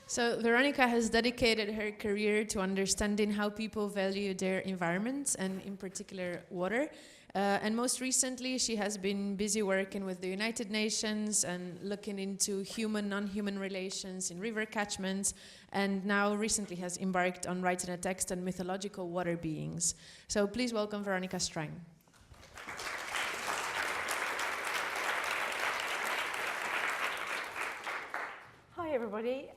So Veronica has dedicated her career to understanding how people value their environments and in particular water. And most recently she has been busy working with the United Nations and looking into human, non-human relations in river catchments, and now recently has embarked on writing a text on mythological water beings. So please welcome Veronica Strang. Hi everybody,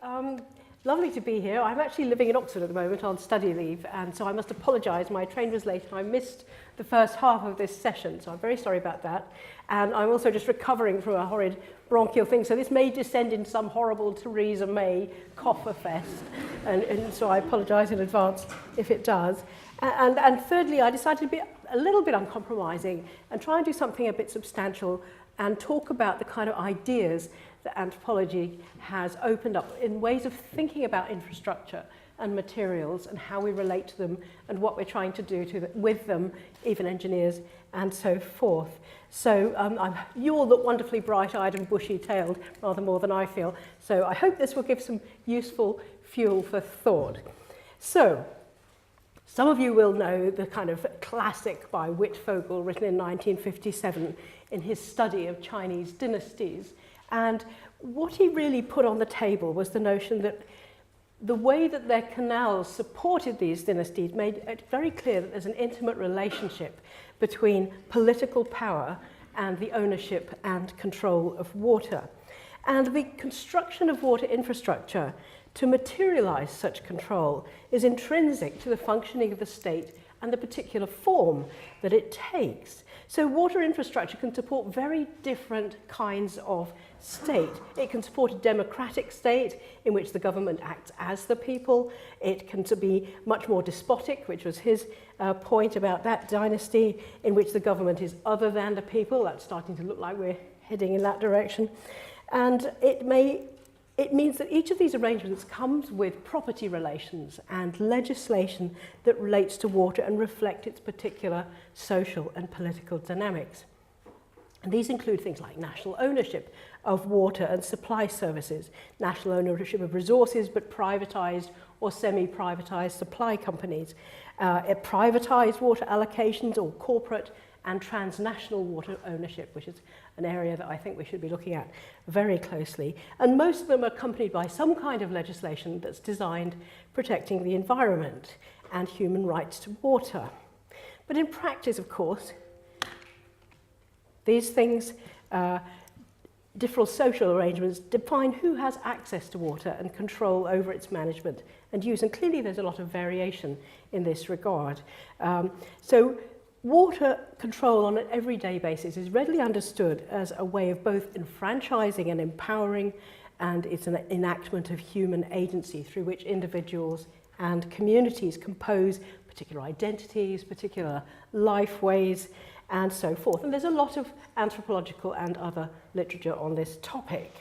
lovely to be here. I'm actually living in Oxford at the moment on study leave, and so I must apologise, my train was late and I missed the first half of this session, so I'm very sorry about that. And I'm also just recovering from a horrid bronchial thing, so this may descend into some horrible Theresa May cougher fest, and so I apologise in advance if it does. And thirdly, I decided to be a little bit uncompromising and try and do something a bit substantial and talk about the kind of ideas that anthropology has opened up in ways of thinking about infrastructure and materials and how we relate to them and what we're trying to do with them, even engineers and so forth. So you're all wonderfully bright-eyed and bushy-tailed, rather more than I feel. So I hope this will give some useful fuel for thought. So some of you will know the kind of classic by Wittfogel written in 1957 in his study of Chinese dynasties. And what he really put on the table was the notion that the way that their canals supported these dynasties made it very clear that there's an intimate relationship between political power and the ownership and control of water. And the construction of water infrastructure to materialize such control is intrinsic to the functioning of the state and the particular form that it takes. So water infrastructure can support very different kinds of state. It can support a democratic state in which the government acts as the people. It can be much more despotic, which was his point about that dynasty, in which the government is other than the people. That's starting to look like we're heading in that direction. And it means that each of these arrangements comes with property relations and legislation that relates to water and reflect its particular social and political dynamics. And these include things like national ownership of water and supply services, national ownership of resources but privatised or semi-privatised supply companies, privatised water allocations or corporate and transnational water ownership, which is an area that I think we should be looking at very closely. And most of them are accompanied by some kind of legislation that's designed protecting the environment and human rights to water. But in practice, of course, these things, different social arrangements, define who has access to water and control over its management and use. And clearly there's a lot of variation in this regard. So water control on an everyday basis is readily understood as a way of both enfranchising and empowering, and it's an enactment of human agency through which individuals and communities compose particular identities, particular life ways, and so forth. And there's a lot of anthropological and other literature on this topic.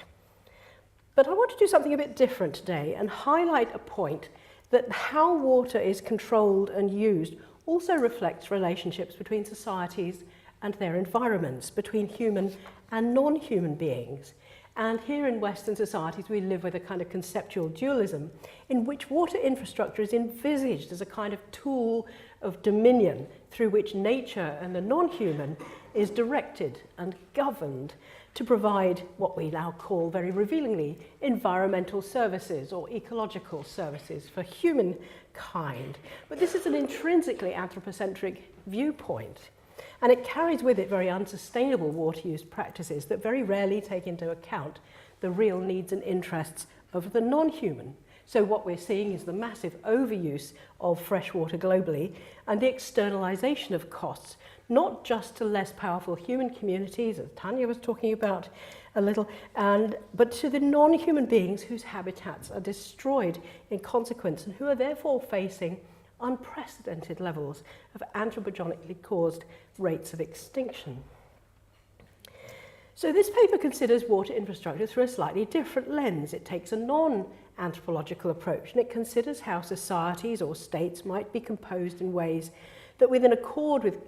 But I want to do something a bit different today and highlight a point that how water is controlled and used also reflects relationships between societies and their environments, between human and non-human beings. And here in Western societies, we live with a kind of conceptual dualism in which water infrastructure is envisaged as a kind of tool of dominion through which nature and the non-human is directed and governed to provide what we now call very revealingly environmental services or ecological services for humankind. But this is an intrinsically anthropocentric viewpoint, and it carries with it very unsustainable water use practices that very rarely take into account the real needs and interests of the non-human. So what we're seeing is the massive overuse of fresh water globally and the externalization of costs, not just to less powerful human communities, as Tanya was talking about a little, but to the non-human beings whose habitats are destroyed in consequence and who are therefore facing unprecedented levels of anthropogenically caused rates of extinction. So this paper considers water infrastructure through a slightly different lens. It takes a non-anthropological approach, and it considers how societies or states might be composed in ways that, within accord with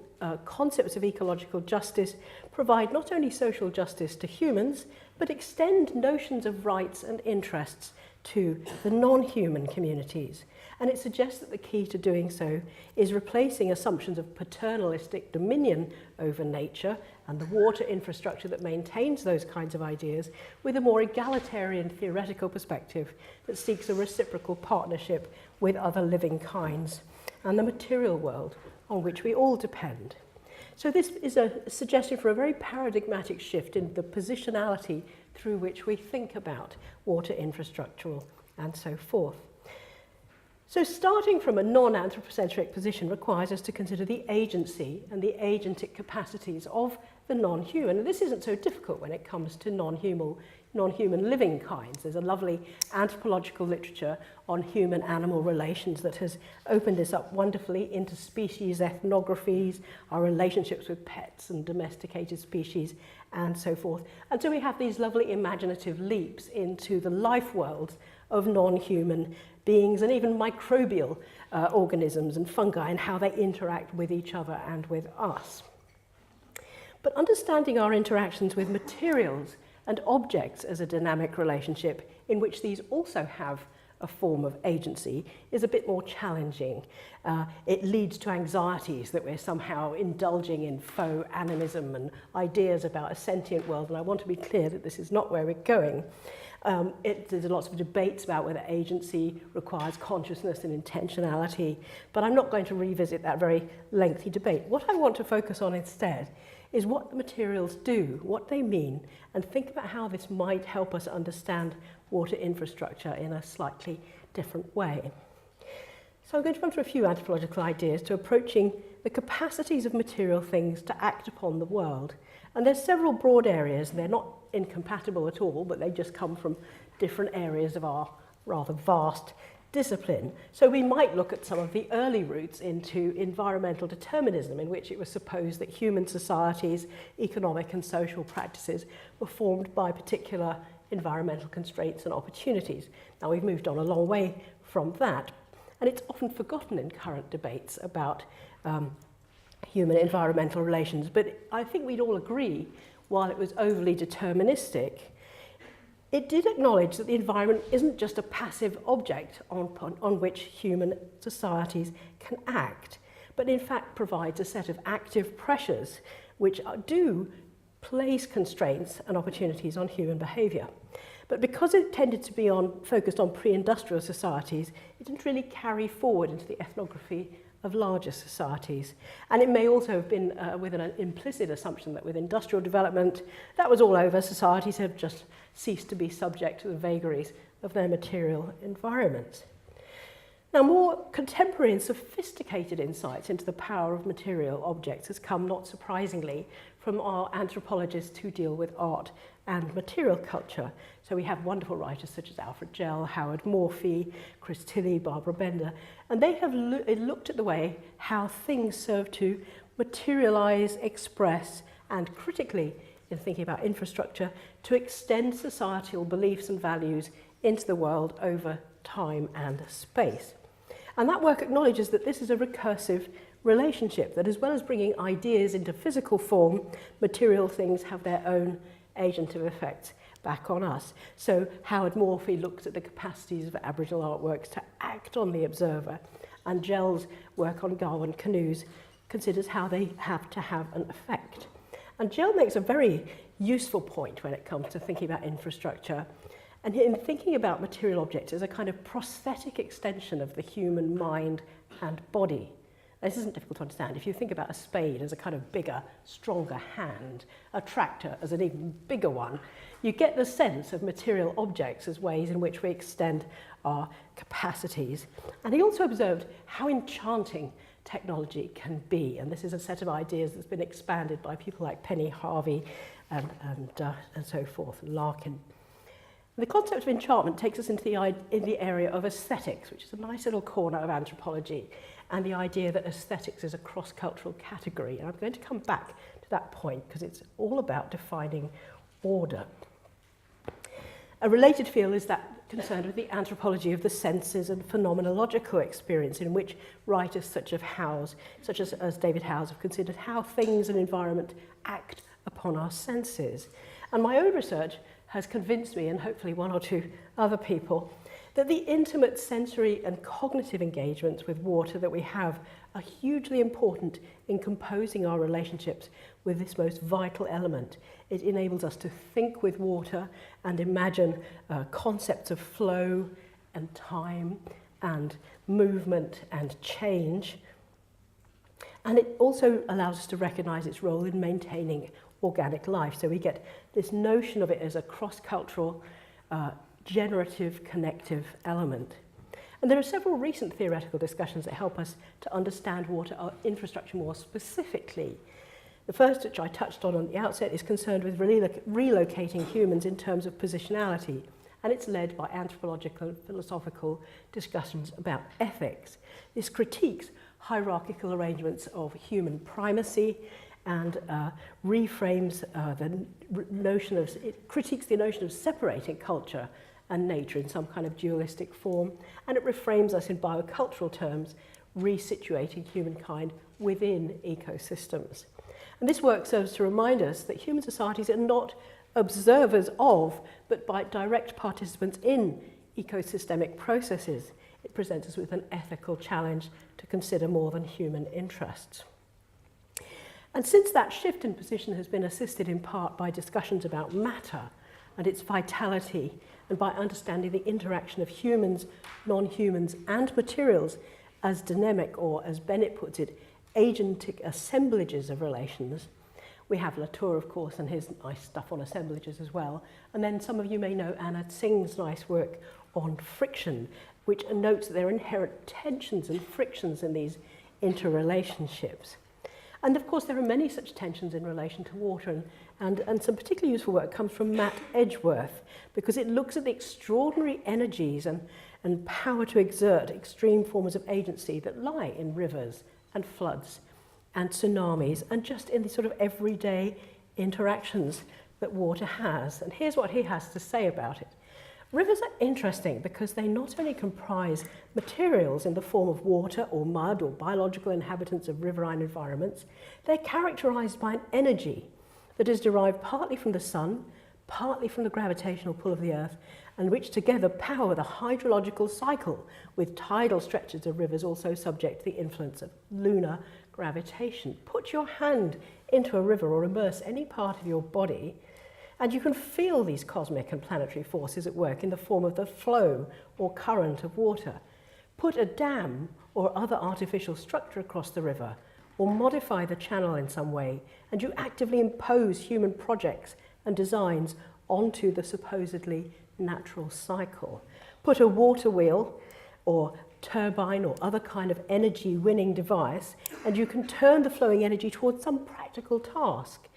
concepts of ecological justice, provide not only social justice to humans, but extend notions of rights and interests to the non-human communities. And it suggests that the key to doing so is replacing assumptions of paternalistic dominion over nature and the water infrastructure that maintains those kinds of ideas with a more egalitarian theoretical perspective that seeks a reciprocal partnership with other living kinds and the material world on which we all depend. So this is a suggestion for a very paradigmatic shift in the positionality through which we think about water infrastructural and so forth. So starting from a non-anthropocentric position requires us to consider the agency and the agentic capacities of the non-human. And this isn't so difficult when it comes to non-human living kinds. There's a lovely anthropological literature on human-animal relations that has opened this up wonderfully into species ethnographies, our relationships with pets and domesticated species, and so forth. And so we have these lovely imaginative leaps into the life worlds of non-human beings and even microbial organisms and fungi and how they interact with each other and with us. But understanding our interactions with materials and objects as a dynamic relationship in which these also have a form of agency is a bit more challenging. It leads to anxieties that we're somehow indulging in faux animism and ideas about a sentient world, and I want to be clear that this is not where we're going. There's lots of debates about whether agency requires consciousness and intentionality, but I'm not going to revisit that very lengthy debate. What I want to focus on instead is what the materials do, what they mean, and think about how this might help us understand water infrastructure in a slightly different way. So I'm going to run through a few anthropological ideas to approaching the capacities of material things to act upon the world. And there's several broad areas, and they're not incompatible at all, but they just come from different areas of our rather vast discipline. So we might look at some of the early roots into environmental determinism, in which it was supposed that human societies, economic and social practices were formed by particular environmental constraints and opportunities. Now we've moved on a long way from that, and it's often forgotten in current debates about human environmental relations, but I think we'd all agree, while it was overly deterministic, it did acknowledge that the environment isn't just a passive object on which human societies can act, but in fact provides a set of active pressures which do place constraints and opportunities on human behaviour. But because it tended to be focused on pre-industrial societies, it didn't really carry forward into the ethnography of larger societies. And it may also have been with an implicit assumption that with industrial development, that was all over, societies have just ceased to be subject to the vagaries of their material environments. Now, more contemporary and sophisticated insights into the power of material objects has come, not surprisingly, from our anthropologists who deal with art and material culture. So we have wonderful writers such as Alfred Gell, Howard Morphy, Chris Tilley, Barbara Bender, and they have looked at the way how things serve to materialize, express, and critically, in thinking about infrastructure, to extend societal beliefs and values into the world over time and space. And that work acknowledges that this is a recursive relationship, that as well as bringing ideas into physical form, material things have their own agentive effects back on us. So Howard Morphy looks at the capacities of Aboriginal artworks to act on the observer, and Gell's work on Garwan canoes considers how they have to have an effect. And Gell makes a very useful point when it comes to thinking about infrastructure, and in thinking about material objects as a kind of prosthetic extension of the human mind and body. This isn't difficult to understand. If you think about a spade as a kind of bigger, stronger hand, a tractor as an even bigger one, you get the sense of material objects as ways in which we extend our capacities. And he also observed how enchanting technology can be. And this is a set of ideas that's been expanded by people like Penny Harvey and so forth, and Larkin. The concept of enchantment takes us into the area of aesthetics, which is a nice little corner of anthropology, and the idea that aesthetics is a cross-cultural category. And I'm going to come back to that point because it's all about defining order. A related field is that concerned with the anthropology of the senses and phenomenological experience, in which writers such as David Howes have considered how things and environment act upon our senses. And my own research has convinced me, and hopefully one or two other people, that the intimate sensory and cognitive engagements with water that we have are hugely important in composing our relationships with this most vital element. It enables us to think with water and imagine concepts of flow and time and movement and change. And it also allows us to recognise its role in maintaining organic life. So we get this notion of it as a cross-cultural, generative, connective element. And there are several recent theoretical discussions that help us to understand water infrastructure more specifically. The first, which I touched on the outset, is concerned with relocating humans in terms of positionality, and it's led by anthropological and philosophical discussions about ethics. This critiques hierarchical arrangements of human primacy and reframes it critiques the notion of separating culture and nature in some kind of dualistic form, and it reframes us in biocultural terms, resituating humankind within ecosystems. And this work serves to remind us that human societies are not observers of, but by direct participants in ecosystemic processes. It presents us with an ethical challenge to consider more than human interests. And since that shift in position has been assisted in part by discussions about matter and its vitality, and by understanding the interaction of humans, non-humans, and materials as dynamic, or as Bennett puts it, agentic assemblages of relations. We have Latour, of course, and his nice stuff on assemblages as well. And then some of you may know Anna Tsing's nice work on friction, which notes that there are inherent tensions and frictions in these interrelationships. And of course, there are many such tensions in relation to water, and some particularly useful work comes from Matt Edgeworth, because it looks at the extraordinary energies and power to exert extreme forms of agency that lie in rivers and floods and tsunamis, and just in the sort of everyday interactions that water has. And here's what he has to say about it. Rivers are interesting because they not only comprise materials in the form of water or mud or biological inhabitants of riverine environments, they're characterized by an energy that is derived partly from the sun, partly from the gravitational pull of the earth, and which together power the hydrological cycle, with tidal stretches of rivers also subject to the influence of lunar gravitation. Put your hand into a river or immerse any part of your body, and you can feel these cosmic and planetary forces at work in the form of the flow or current of water. Put a dam or other artificial structure across the river, or modify the channel in some way, and you actively impose human projects and designs onto the supposedly natural cycle. Put a water wheel or turbine or other kind of energy winning device, and you can turn the flowing energy towards some practical task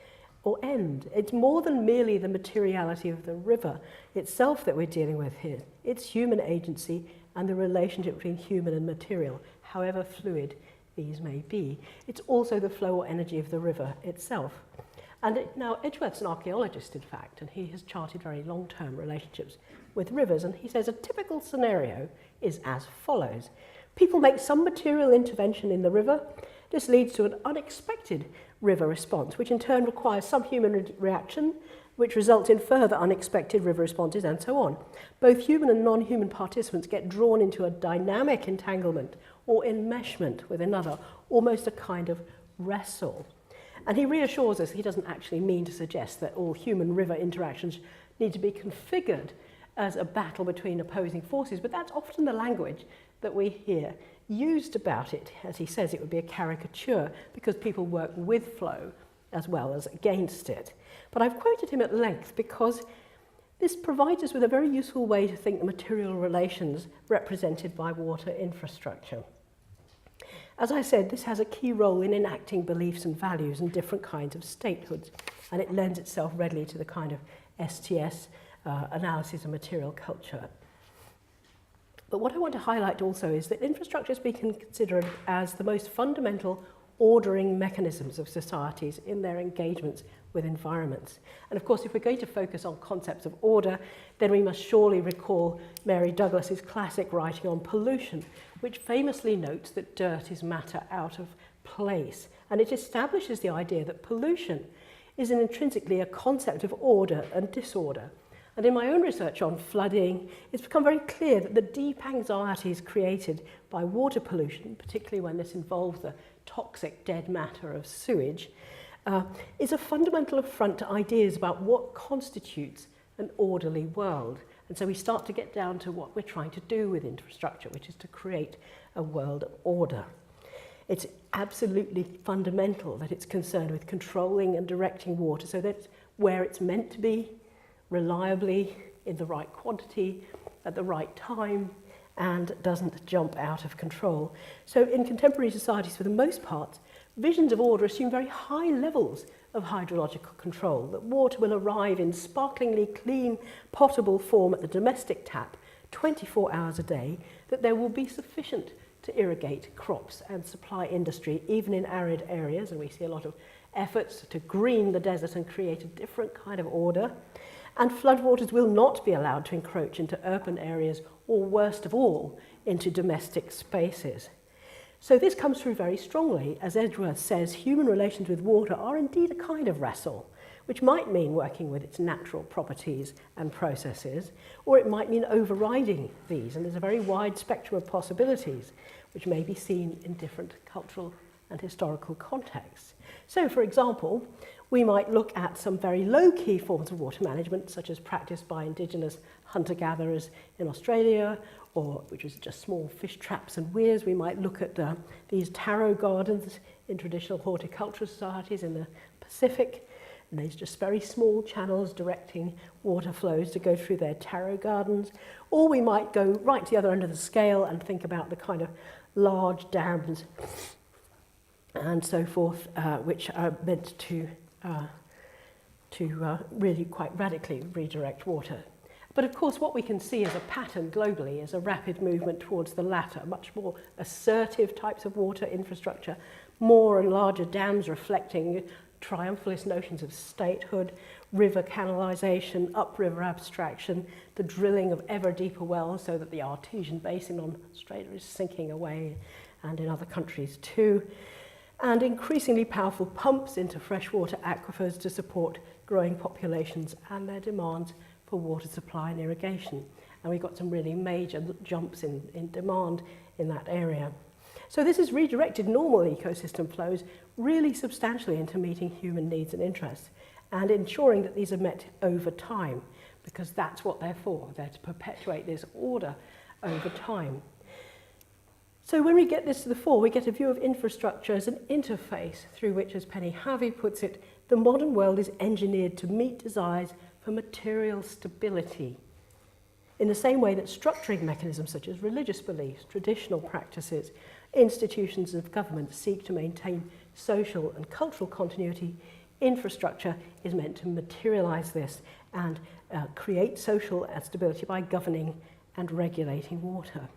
or end. It's more than merely the materiality of the river itself that we're dealing with here. It's human agency and the relationship between human and material, however fluid these may be. It's also the flow or energy of the river itself. And now Edgeworth's an archaeologist, in fact, and he has charted very long-term relationships with rivers, and he says a typical scenario is as follows. People make some material intervention in the river. This leads to an unexpected river response, which in turn requires some human reaction, which results in further unexpected river responses, and so on. Both human and non-human participants get drawn into a dynamic entanglement or enmeshment with another, almost a kind of wrestle. And he reassures us he doesn't actually mean to suggest that all human-river interactions need to be configured as a battle between opposing forces, but that's often the language that we hear used about it. As he says, it would be a caricature because people work with flow as well as against it. But I've quoted him at length because this provides us with a very useful way to think the material relations represented by water infrastructure. As I said, this has a key role in enacting beliefs and values in different kinds of statehoods, and it lends itself readily to the kind of STS analysis of material culture. But what I want to highlight also is that infrastructure is being considered as the most fundamental ordering mechanisms of societies in their engagements with environments. And of course, if we're going to focus on concepts of order, then we must surely recall Mary Douglas's classic writing on pollution, which famously notes that dirt is matter out of place. And it establishes the idea that pollution is intrinsically a concept of order and disorder. And in my own research on flooding, it's become very clear that the deep anxieties created by water pollution, particularly when this involves the toxic dead matter of sewage, is a fundamental affront to ideas about what constitutes an orderly world. And so we start to get down to what we're trying to do with infrastructure, which is to create a world of order. It's absolutely fundamental that it's concerned with controlling and directing water so that where it's meant to be, reliably, in the right quantity, at the right time, and doesn't jump out of control. So in contemporary societies, for the most part, visions of order assume very high levels of hydrological control, that water will arrive in sparklingly clean, potable form at the domestic tap 24 hours a day, that there will be sufficient to irrigate crops and supply industry, even in arid areas, and we see a lot of efforts to green the desert and create a different kind of order. And floodwaters will not be allowed to encroach into urban areas or, worst of all, into domestic spaces. So this comes through very strongly. As Edgeworth says, human relations with water are indeed a kind of wrestle, which might mean working with its natural properties and processes, or it might mean overriding these. And there's a very wide spectrum of possibilities, which may be seen in different cultural and historical contexts. So, for example, we might look at some very low-key forms of water management, such as practiced by indigenous hunter-gatherers in Australia, or which is just small fish traps and weirs. We might look at these taro gardens in traditional horticultural societies in the Pacific. And there's just very small channels directing water flows to go through their taro gardens. Or we might go right to the other end of the scale and think about the kind of large dams and so forth, which are meant to really quite radically redirect water. But of course, what we can see as a pattern globally is a rapid movement towards the latter, much more assertive types of water infrastructure, more and larger dams reflecting triumphalist notions of statehood, river canalisation, upriver abstraction, the drilling of ever deeper wells so that the artesian basin on Australia is sinking away, and in other countries too, and increasingly powerful pumps into freshwater aquifers to support growing populations and their demands for water supply and irrigation. And we've got some really major jumps in demand in that area. So this has redirected normal ecosystem flows really substantially into meeting human needs and interests and ensuring that these are met over time, because that's what they're for. They're to perpetuate this order over time. So when we get this to the fore, we get a view of infrastructure as an interface through which, as Penny Harvey puts it, the modern world is engineered to meet desires for material stability, in the same way that structuring mechanisms such as religious beliefs, traditional practices, institutions of government seek to maintain social and cultural continuity. Infrastructure is meant to materialize this and create social stability by governing and regulating water.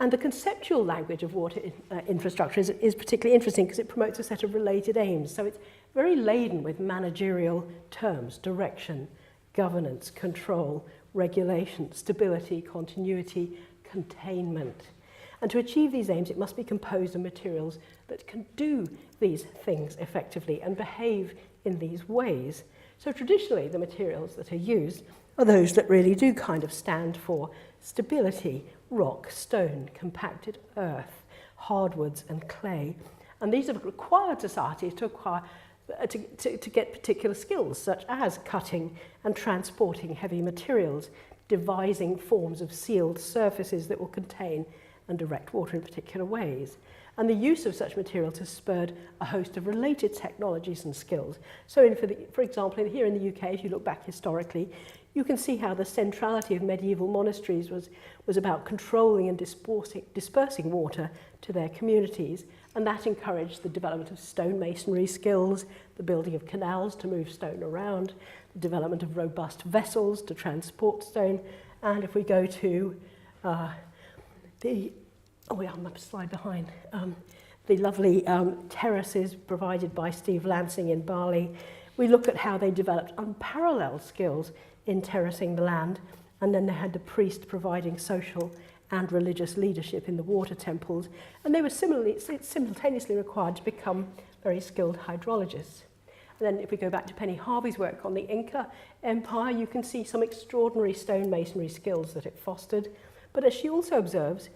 And the conceptual language of water infrastructure is particularly interesting because it promotes a set of related aims. So it's very laden with managerial terms: direction, governance, control, regulation, stability, continuity, containment. And to achieve these aims, it must be composed of materials that can do these things effectively and behave in these ways. So traditionally, the materials that are used are those that really do kind of stand for stability: rock, stone, compacted earth, hardwoods and clay. And these have required societies to acquire to get particular skills, such as cutting and transporting heavy materials, devising forms of sealed surfaces that will contain and direct water in particular ways. And the use of such materials has spurred a host of related technologies and skills. So for example, here in the UK, if you look back historically, you can see how the centrality of medieval monasteries was about controlling and dispersing water to their communities, and that encouraged the development of stonemasonry skills, the building of canals to move stone around, the development of robust vessels to transport stone, and if we go to the lovely terraces provided by Steve Lansing in Bali, we look at how they developed unparalleled skills in terracing the land, and then they had the priest providing social and religious leadership in the water temples, and they were simultaneously required to become very skilled hydrologists. And then if we go back to Penny Harvey's work on the Inca Empire, you can see some extraordinary stonemasonry skills that it fostered. But as she also observes,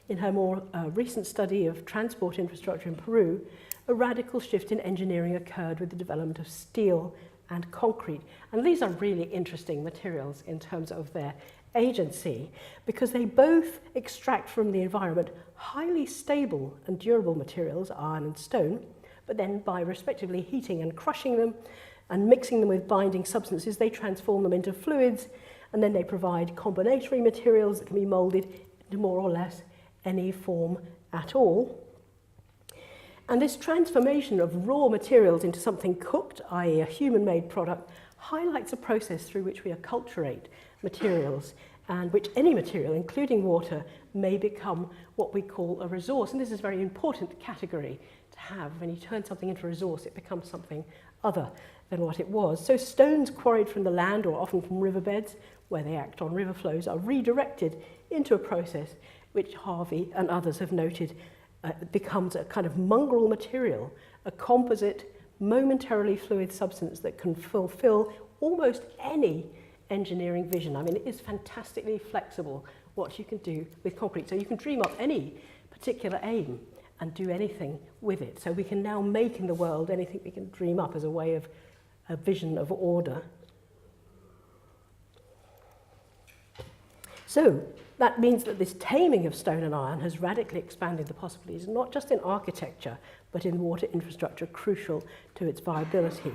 in her more recent study of transport infrastructure in Peru, a radical shift in engineering occurred with the development of steel and concrete. And these are really interesting materials in terms of their agency, because they both extract from the environment highly stable and durable materials, iron and stone, but then by respectively heating and crushing them and mixing them with binding substances, they transform them into fluids, and then they provide combinatory materials that can be moulded into more or less any form at all. And this transformation of raw materials into something cooked, i.e. a human-made product, highlights a process through which we acculturate materials, and which any material, including water, may become what we call a resource. And this is a very important category to have. When you turn something into a resource, it becomes something other than what it was. So stones quarried from the land, or often from riverbeds, where they act on river flows, are redirected into a process which Harvey and others have noted becomes a kind of mongrel material, a composite, momentarily fluid substance that can fulfill almost any engineering vision. I mean, it is fantastically flexible what you can do with concrete. So you can dream up any particular aim and do anything with it. So we can now make in the world anything we can dream up as a way of a vision of order. So that means that this taming of stone and iron has radically expanded the possibilities, not just in architecture, but in water infrastructure crucial to its viability.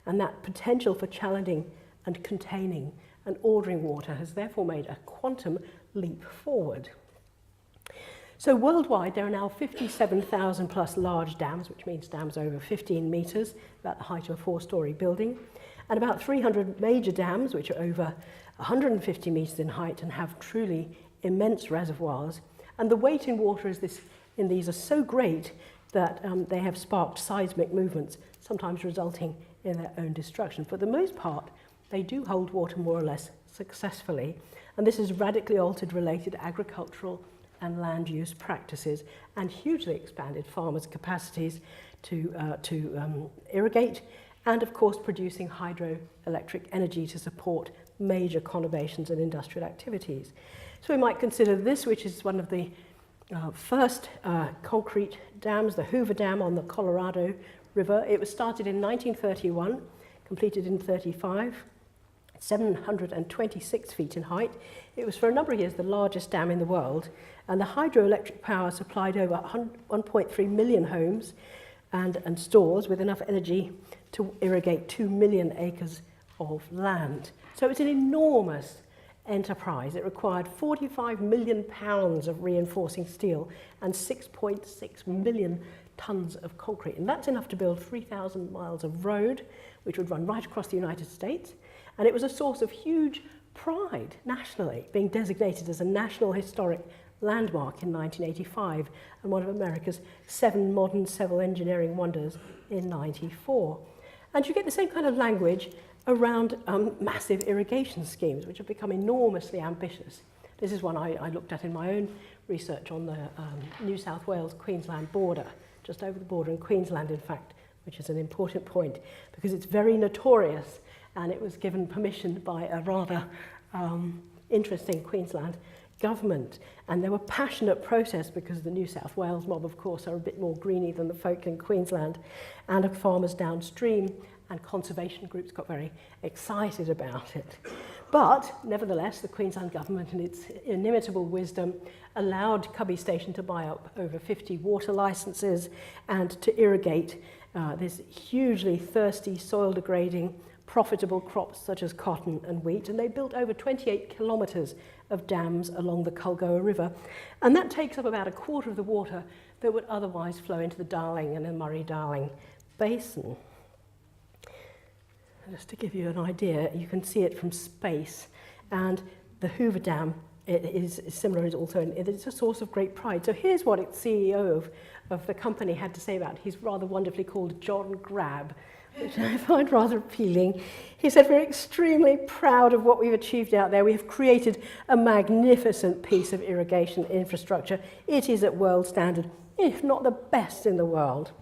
And that potential for challenging and containing and ordering water has therefore made a quantum leap forward. So worldwide, there are now 57,000 plus large dams, which means dams over 15 metres, about the height of a 4-storey building, and about 300 major dams, which are over 150 metres in height and have truly immense reservoirs. And the weight in water in these are so great that they have sparked seismic movements, sometimes resulting in their own destruction. For the most part, they do hold water more or less successfully, and this has radically altered related agricultural and land use practices and hugely expanded farmers' capacities to irrigate, and of course producing hydroelectric energy to support major conurbations and industrial activities. So we might consider this, which is one of the first concrete dams, the Hoover Dam on the Colorado River. It was started in 1931, completed in 35, 726 feet in height. It was for a number of years the largest dam in the world, and the hydroelectric power supplied over 1.3 million homes and stores with enough energy to irrigate 2 million acres of land. So it's an enormous enterprise. It required 45 million pounds of reinforcing steel and 6.6 million tons of concrete. And that's enough to build 3,000 miles of road, which would run right across the United States. And it was a source of huge pride nationally, being designated as a National Historic Landmark in 1985 and one of America's 7 modern civil engineering wonders in 94. And you get the same kind of language around massive irrigation schemes, which have become enormously ambitious. This is one I looked at in my own research on the New South Wales-Queensland border, just over the border in Queensland, in fact, which is an important point because it's very notorious, and it was given permission by a rather interesting Queensland government. And there were passionate protests because the New South Wales mob, of course, are a bit more greeny than the folk in Queensland, and of farmers downstream, and conservation groups got very excited about it. But nevertheless, the Queensland government, in its inimitable wisdom, allowed Cubby Station to buy up over 50 water licenses and to irrigate this hugely thirsty, soil-degrading, profitable crops such as cotton and wheat. And they built over 28 kilometres of dams along the Culgoa River. And that takes up about a quarter of the water that would otherwise flow into the Darling and the Murray-Darling Basin. Just to give you an idea, you can see it from space, and the Hoover Dam, it is similar, is also it's a source of great pride. So here's what its CEO of the company had to say about it. He's rather wonderfully called John Grab, which I find rather appealing. He said, "We're extremely proud of what we've achieved out there. We have created a magnificent piece of irrigation infrastructure. It is at world standard, if not the best in the world."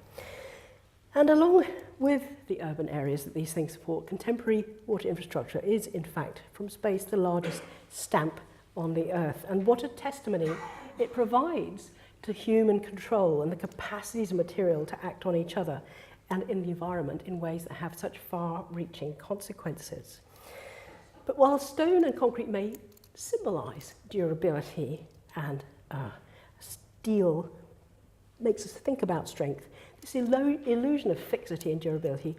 And along with the urban areas that these things support, contemporary water infrastructure is, in fact, from space, the largest stamp on the Earth. And what a testimony it provides to human control and the capacities of material to act on each other and in the environment in ways that have such far-reaching consequences. But while stone and concrete may symbolise durability and steel makes us think about strength, this illusion of fixity and durability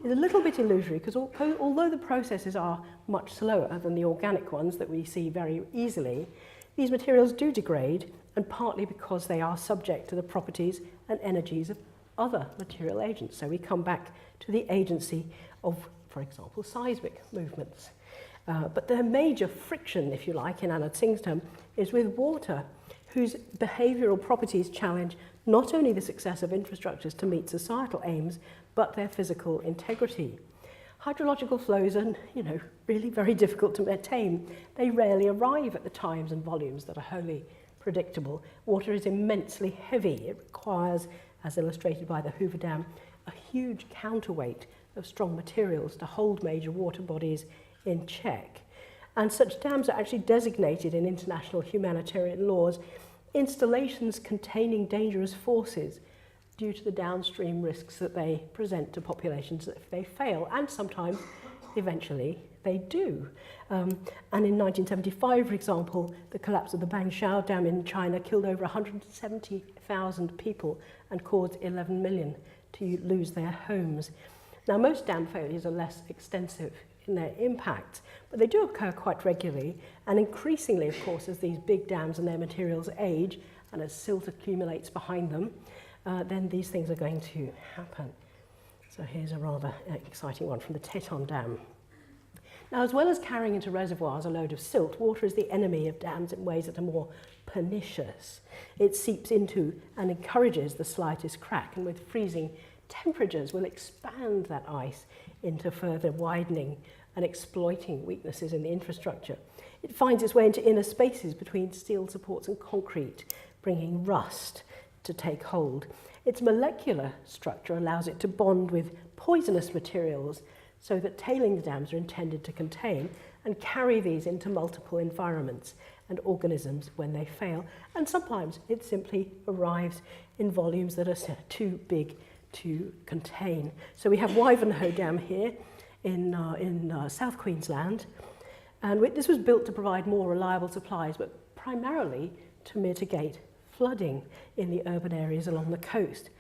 is a little bit illusory because although the processes are much slower than the organic ones that we see very easily, these materials do degrade, and partly because they are subject to the properties and energies of other material agents. So we come back to the agency of, for example, seismic movements. But the major friction, if you like, in Anna Tsing's term, is with water, whose behavioural properties challenge not only the success of infrastructures to meet societal aims, but their physical integrity. Hydrological flows are, really very difficult to maintain. They rarely arrive at the times and volumes that are wholly predictable. Water is immensely heavy. It requires, as illustrated by the Hoover Dam, a huge counterweight of strong materials to hold major water bodies in check. And such dams are actually designated in international humanitarian laws installations containing dangerous forces due to the downstream risks that they present to populations if they fail, and sometimes, eventually, they do. And in 1975, for example, the collapse of the Bangshan Dam in China killed over 170,000 people and caused 11 million to lose their homes. Now, most dam failures are less extensive in their impact, but they do occur quite regularly, and increasingly, of course, as these big dams and their materials age and as silt accumulates behind them, then these things are going to happen. So here's a rather exciting one from the Teton Dam. Now, as well as carrying into reservoirs a load of silt, water is the enemy of dams in ways that are more pernicious. It seeps into and encourages the slightest crack, and with freezing temperatures will expand that ice into further widening and exploiting weaknesses in the infrastructure. It finds its way into inner spaces between steel supports and concrete, bringing rust to take hold. Its molecular structure allows it to bond with poisonous materials so that tailings dams are intended to contain and carry these into multiple environments and organisms when they fail. And sometimes it simply arrives in volumes that are too big to contain. So we have Wivenhoe Dam here in South Queensland, and this was built to provide more reliable supplies, but primarily to mitigate flooding in the urban areas along the coast.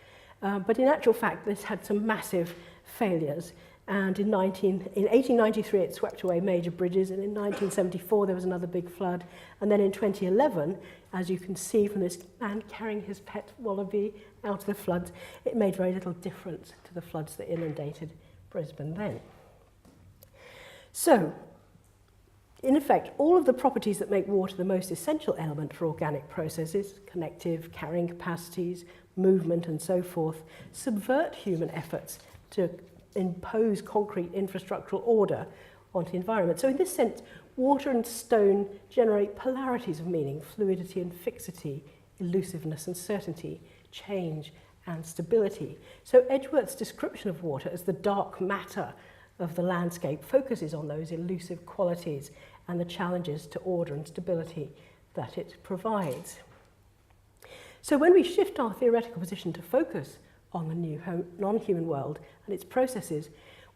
But in actual fact, this had some massive failures, and in 1893 it swept away major bridges, and in 1974 there was another big flood, and then in 2011, as you can see from this man carrying his pet wallaby out of the floods, it made very little difference to the floods that inundated Brisbane then. So, in effect, all of the properties that make water the most essential element for organic processes, connective, carrying capacities, movement and so forth, subvert human efforts to impose concrete infrastructural order onto the environment. So in this sense, water and stone generate polarities of meaning, fluidity and fixity, elusiveness and certainty, change and stability. So Edgeworth's description of water as the dark matter of the landscape focuses on those elusive qualities and the challenges to order and stability that it provides. So when we shift our theoretical position to focus on the new non-human world and its processes,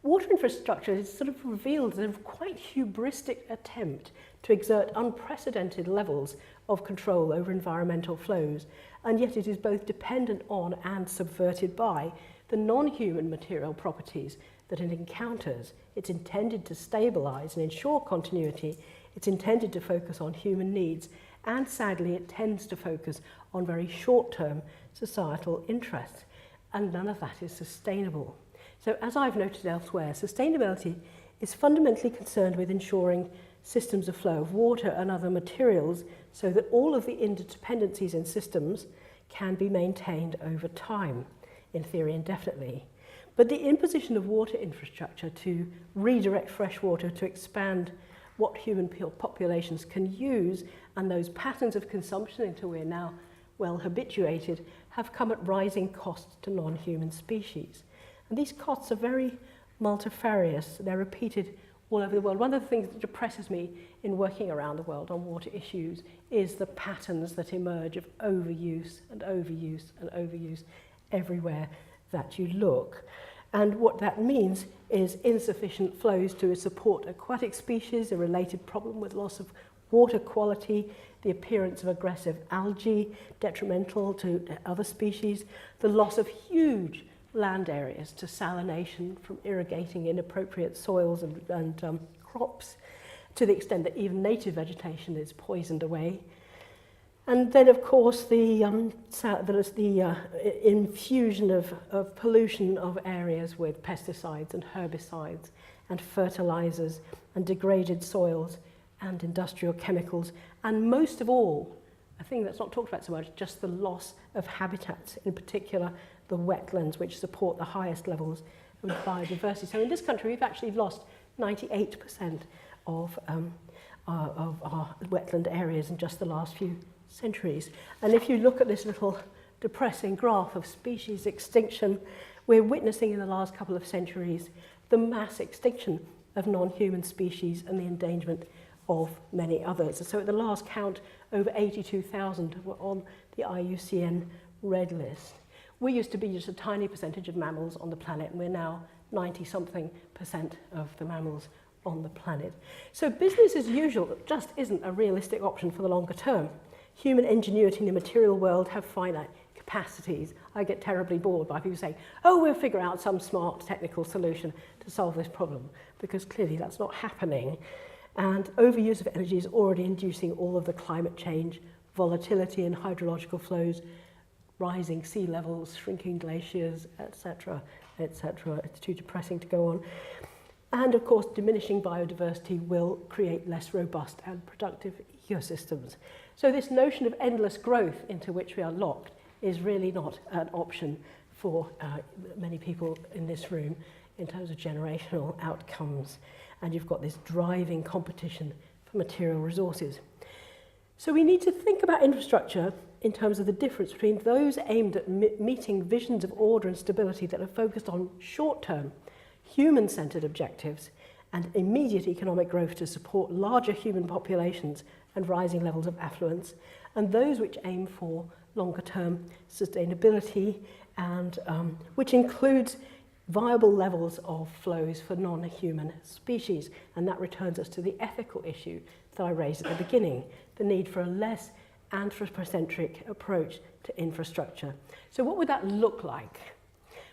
water infrastructure is sort of revealed as a quite hubristic attempt to exert unprecedented levels of control over environmental flows, and yet it is both dependent on and subverted by the non-human material properties that it encounters. It's intended to stabilise and ensure continuity. It's intended to focus on human needs, and sadly it tends to focus on very short-term societal interests, and none of that is sustainable. So as I've noted elsewhere, sustainability is fundamentally concerned with ensuring systems of flow of water and other materials so that all of the interdependencies in systems can be maintained over time, in theory indefinitely. But the imposition of water infrastructure to redirect fresh water to expand what human populations can use, and those patterns of consumption into we're now well habituated, have come at rising costs to non-human species. And these costs are very multifarious. They're repeated all over the world. One of the things that depresses me in working around the world on water issues is the patterns that emerge of overuse and overuse and overuse everywhere that you look. And what that means is insufficient flows to support aquatic species, a related problem with loss of water quality, the appearance of aggressive algae, detrimental to other species, the loss of huge land areas to salination from irrigating inappropriate soils and crops, to the extent that even native vegetation is poisoned away. And then, of course, the infusion of pollution of areas with pesticides and herbicides and fertilizers and degraded soils and industrial chemicals. And most of all, a thing that's not talked about so much, just the loss of habitats, in particular the wetlands, which support the highest levels of biodiversity. So in this country, we've actually lost 98% of our wetland areas in just the last few centuries. And if you look at this little depressing graph of species extinction, we're witnessing in the last couple of centuries the mass extinction of non-human species and the endangerment of many others. So at the last count, over 82,000 were on the IUCN Red List. We used to be just a tiny percentage of mammals on the planet, and we're now 90-something% of the mammals on the planet. So business as usual just isn't a realistic option for the longer term. Human ingenuity in the material world have finite capacities. I get terribly bored by people saying, oh, we'll figure out some smart technical solution to solve this problem, because clearly that's not happening. And overuse of energy is already inducing all of the climate change, volatility in hydrological flows, rising sea levels, shrinking glaciers, etc., etc. It's too depressing to go on. And of course, diminishing biodiversity will create less robust and productive ecosystems. So this notion of endless growth into which we are locked is really not an option for many people in this room in terms of generational outcomes. And you've got this driving competition for material resources. So we need to think about infrastructure in terms of the difference between those aimed at meeting visions of order and stability that are focused on short-term, human-centred objectives and immediate economic growth to support larger human populations and rising levels of affluence, and those which aim for longer-term sustainability and which includes viable levels of flows for non-human species. And that returns us to the ethical issue that I raised at the beginning, the need for a less anthropocentric approach to infrastructure. So what would that look like?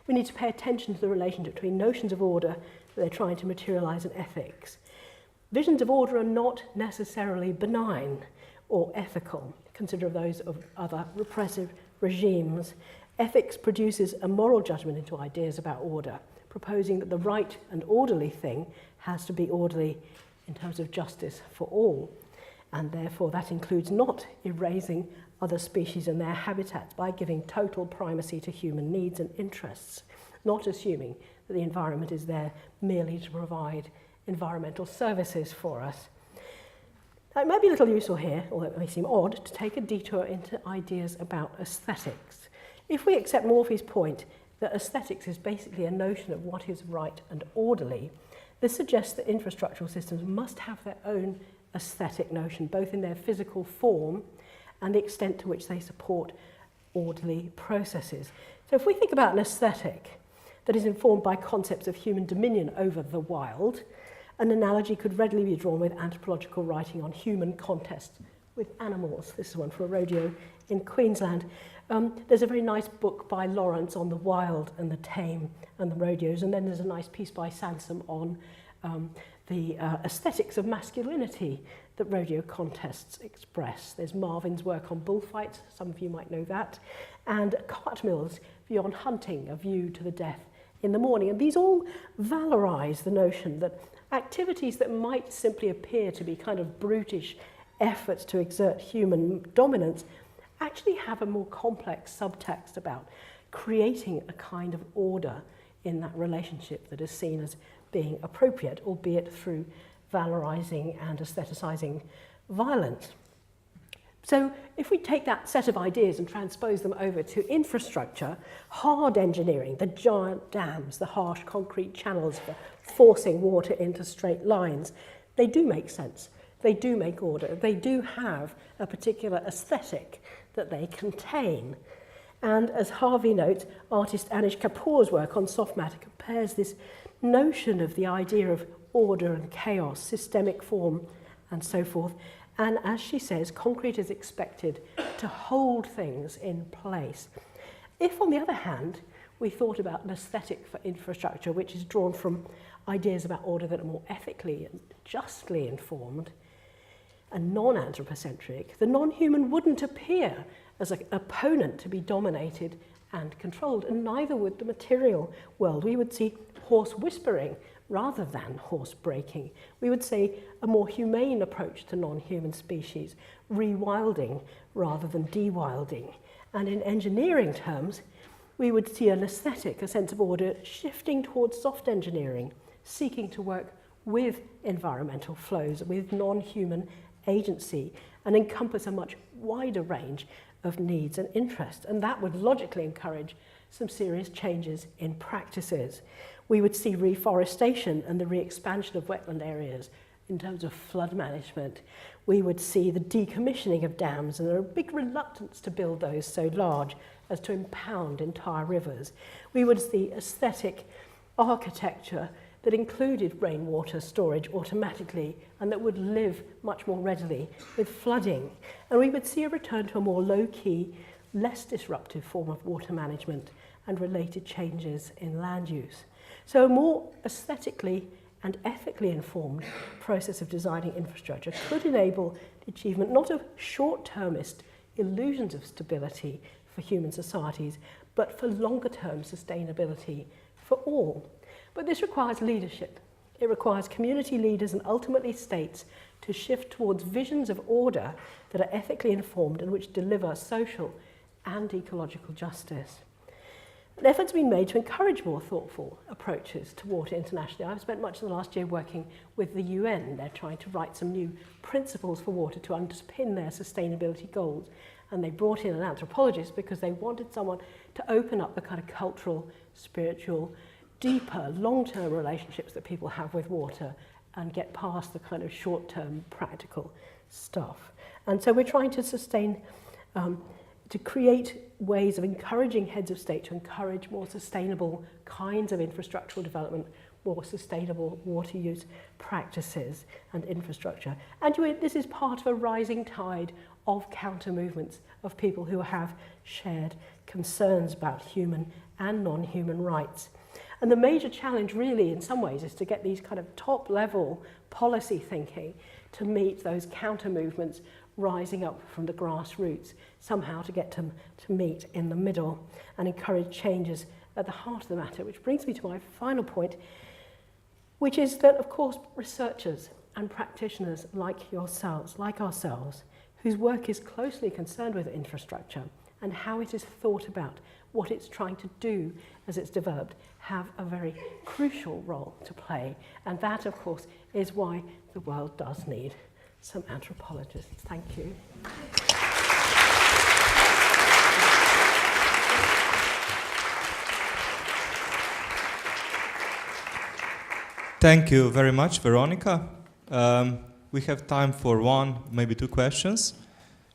We need to pay attention to the relationship between notions of order that they're trying to materialize and ethics. Visions of order are not necessarily benign or ethical. Consider those of other repressive regimes. Ethics produces a moral judgment into ideas about order, proposing that the right and orderly thing has to be orderly in terms of justice for all. And therefore that includes not erasing other species and their habitats by giving total primacy to human needs and interests, not assuming that the environment is there merely to provide environmental services for us. Now, it might be a little useful here, although it may seem odd, to take a detour into ideas about aesthetics. If we accept Morphy's point that aesthetics is basically a notion of what is right and orderly, this suggests that infrastructural systems must have their own aesthetic notion, both in their physical form and the extent to which they support orderly processes. So if we think about an aesthetic that is informed by concepts of human dominion over the wild, an analogy could readily be drawn with anthropological writing on human contest with animals. This is one for a rodeo in Queensland. There's a very nice book by Lawrence on the wild and the tame and the rodeos, and then there's a nice piece by Sansom on the aesthetics of masculinity that rodeo contests express. There's Marvin's work on bullfights, some of you might know that, and Cartmill's view on hunting, a view to the death in the morning. And these all valorize the notion that activities that might simply appear to be kind of brutish efforts to exert human dominance actually have a more complex subtext about creating a kind of order in that relationship that is seen as being appropriate, albeit through valorizing and aestheticizing violence. So if we take that set of ideas and transpose them over to infrastructure, hard engineering, the giant dams, the harsh concrete channels for forcing water into straight lines, they do make sense. They do make order. They do have a particular aesthetic that they contain. And as Harvey notes, artist Anish Kapoor's work on soft matter compares this notion of the idea of order and chaos, systemic form, and so forth. And as she says, concrete is expected to hold things in place. If, on the other hand, we thought about an aesthetic for infrastructure, which is drawn from ideas about order that are more ethically and justly informed and non-anthropocentric, the non-human wouldn't appear as an opponent to be dominated and controlled, and neither would the material world. We would see horse whispering rather than horse breaking. We would say a more humane approach to non-human species, rewilding rather than dewilding. And in engineering terms, we would see an aesthetic, a sense of order, shifting towards soft engineering, seeking to work with environmental flows, with non-human agency, and encompass a much wider range of needs and interests. And that would logically encourage some serious changes in practices. We would see reforestation and the re-expansion of wetland areas in terms of flood management. We would see the decommissioning of dams, and there are a big reluctance to build those so large as to impound entire rivers. We would see aesthetic architecture that included rainwater storage automatically and that would live much more readily with flooding. And we would see a return to a more low-key, less disruptive form of water management and related changes in land use. So a more aesthetically and ethically informed process of designing infrastructure could enable the achievement not of short-termist illusions of stability for human societies, but for longer-term sustainability for all. But this requires leadership. It requires community leaders and ultimately states to shift towards visions of order that are ethically informed and which deliver social and ecological justice. An effort's been made to encourage more thoughtful approaches to water internationally. I've spent much of the last year working with the UN. They're trying to write some new principles for water to underpin their sustainability goals. And they brought in an anthropologist because they wanted someone to open up the kind of cultural, spiritual, deeper, long-term relationships that people have with water and get past the kind of short-term practical stuff. And so we're trying to sustain, to create ways of encouraging heads of state to encourage more sustainable kinds of infrastructural development, more sustainable water use practices and infrastructure. And this is part of a rising tide of counter-movements of people who have shared concerns about human and non-human rights. And the major challenge really in some ways is to get these kind of top-level policy thinking to meet those counter-movements rising up from the grassroots, somehow to get them to meet in the middle and encourage changes at the heart of the matter, which brings me to my final point, which is that, of course, researchers and practitioners like yourselves, like ourselves, whose work is closely concerned with infrastructure and how it is thought about, what it's trying to do as it's developed, have a very crucial role to play. And that, of course, is why the world does need some anthropologists. Thank you. Thank you very much, Veronica. We have time for one, maybe two questions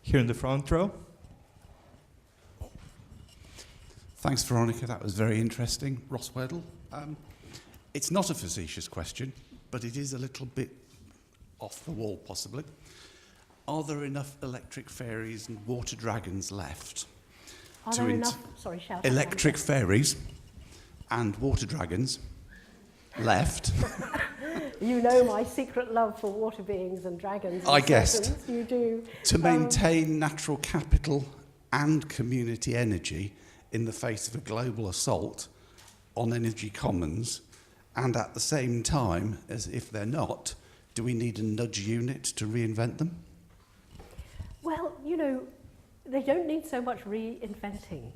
here in the front row. Thanks, Veronica. That was very interesting. Ross Weddle. It's not a facetious question, but it is a little bit off the wall, possibly. Are there enough electric fairies and water dragons left? Are there enough? Sorry, shout. Electric fairies and water dragons left. You know my secret love for water beings and dragons. And I guessed. serpents. You do. To maintain natural capital and community energy in the face of a global assault on energy commons, and at the same time, as if they're not, do we need a nudge unit to reinvent them? Well, you know, they don't need so much reinventing.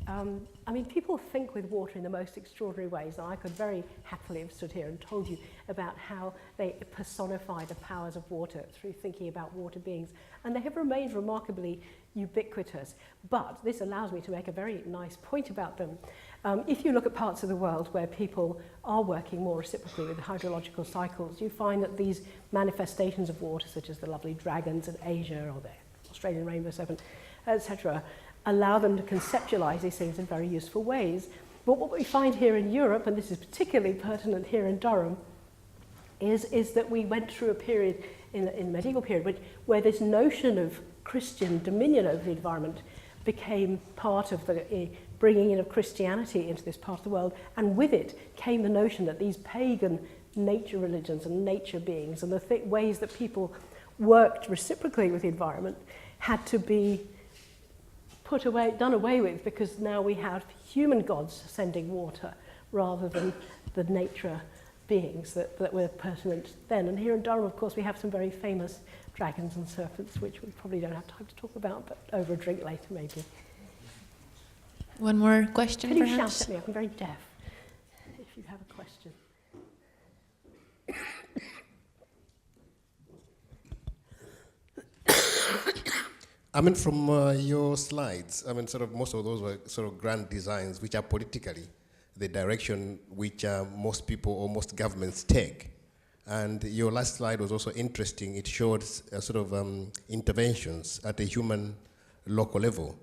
I mean, people think with water in the most extraordinary ways, and I could very happily have stood here and told you about how they personify the powers of water through thinking about water beings, and they have remained remarkably ubiquitous. But this allows me to make a very nice point about them. If you look at parts of the world where people are working more reciprocally with hydrological cycles, you find that these manifestations of water, such as the lovely dragons in Asia or the Australian rainbow serpent, etc., allow them to conceptualize these things in very useful ways. But what we find here in Europe, and this is particularly pertinent here in Durham, is that we went through a period in the medieval period where this notion of Christian dominion over the environment became part of the bringing in of Christianity into this part of the world, and with it came the notion that these pagan nature religions and nature beings and the ways that people worked reciprocally with the environment had to be done away with, because now we have human gods sending water rather than the nature beings that were pertinent then. And here in Durham, of course, we have some very famous dragons and serpents, which we probably don't have time to talk about, but over a drink later, maybe. One more question, Can you perhaps? shout at me? I'm very deaf. If you have a question. I mean, from your slides, I mean, sort of most of those were sort of grand designs, which are politically the direction which most people or most governments take. And your last slide was also interesting. It showed sort of interventions at a human local level.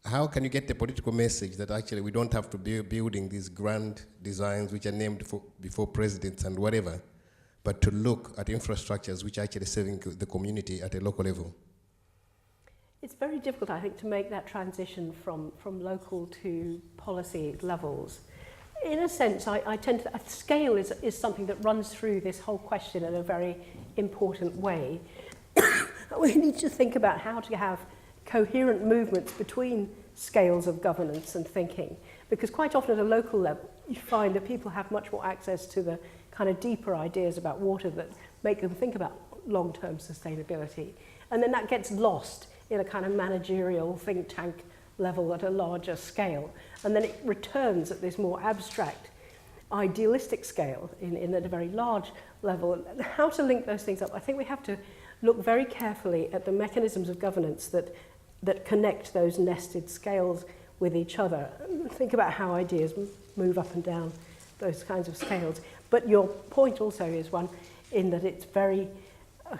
How can you get the political message that actually we don't have to be building these grand designs which are named before presidents and whatever, but to look at infrastructures which are actually serving the community at a local level? It's very difficult, I think, to make that transition from local to policy levels. In a sense, I tend to, scale is something that runs through this whole question in a very important way. We need to think about how to have coherent movements between scales of governance and thinking, because quite often at a local level, you find that people have much more access to the kind of deeper ideas about water that make them think about long-term sustainability. And then that gets lost in a kind of managerial think tank level at a larger scale. And then it returns at this more abstract, idealistic scale in at a very large level. And how to link those things up? I think we have to look very carefully at the mechanisms of governance that connect those nested scales with each other. Think about how ideas move up and down those kinds of scales. But your point also is one in that it's very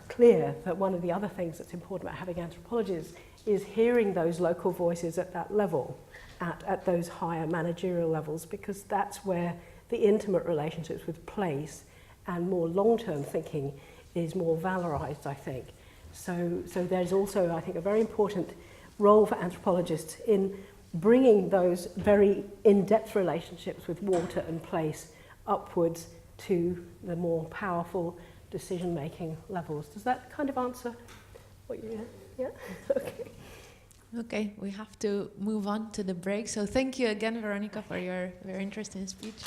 clear that one of the other things that's important about having anthropologists is hearing those local voices at that level, at those higher managerial levels, because that's where the intimate relationships with place and more long-term thinking is more valorized, I think. So there's also, I think, a very important role for anthropologists in bringing those very in-depth relationships with water and place upwards to the more powerful decision-making levels. Does that kind of answer what you... Yeah? Okay. Okay, we have to move on to the break. So thank you again, Veronica, for your very interesting speech.